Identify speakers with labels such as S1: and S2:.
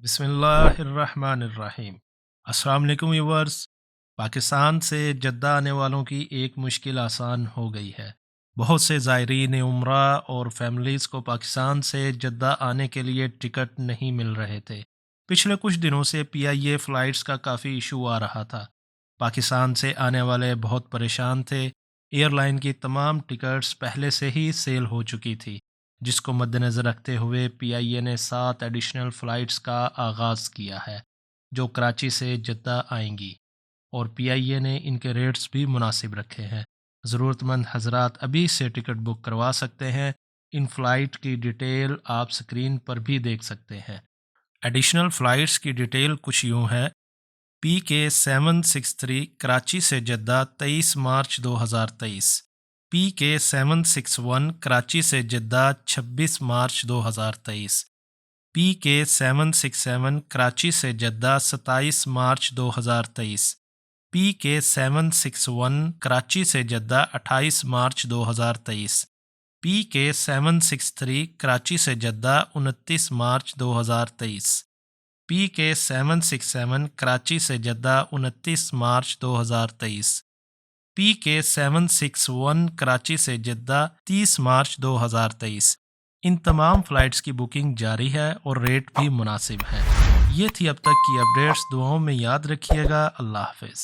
S1: بسم اللہ الرحمن الرحیم۔ السلام علیکم ویورز۔ پاکستان سے جدہ آنے والوں کی ایک مشکل آسان ہو گئی ہے۔ بہت سے زائرین عمرہ اور فیملیز کو پاکستان سے جدہ آنے کے لیے ٹکٹ نہیں مل رہے تھے۔ پچھلے کچھ دنوں سے پی آئی اے فلائٹس کا کافی ایشو آ رہا تھا۔ پاکستان سے آنے والے بہت پریشان تھے۔ ایئر لائن کی تمام ٹکٹس پہلے سے ہی سیل ہو چکی تھی، جس کو مد نظر رکھتے ہوئے پی آئی اے نے 7 ایڈیشنل فلائٹس کا آغاز کیا ہے جو کراچی سے جدہ آئیں گی، اور پی آئی اے نے ان کے ریٹس بھی مناسب رکھے ہیں۔ ضرورت مند حضرات ابھی سے ٹکٹ بک کروا سکتے ہیں۔ ان فلائٹ کی ڈیٹیل آپ سکرین پر بھی دیکھ سکتے ہیں۔ ایڈیشنل فلائٹس کی ڈیٹیل کچھ یوں ہے: پی کے 763 کراچی سے جدہ 23 مارچ 2023، پی کے 761 کراچی سے جدہ 26 مارچ 2023، پی کے 767 کراچی سے جدہ 27 مارچ 2023، پی کے 761 کراچی سے جدہ 28 مارچ 2023، پی کے 763 کراچی سے جدہ 29 مارچ 2023، پی کے 767 کراچی سے جدہ 29 مارچ 2023، پی کے 761 کراچی سے جدہ 30 مارچ 2023۔ ان تمام فلائٹس کی بکنگ جاری ہے اور ریٹ بھی مناسب ہیں۔ یہ تھی اب تک کی اپڈیٹس۔ دعاؤں میں یاد رکھیے گا۔ اللہ حافظ۔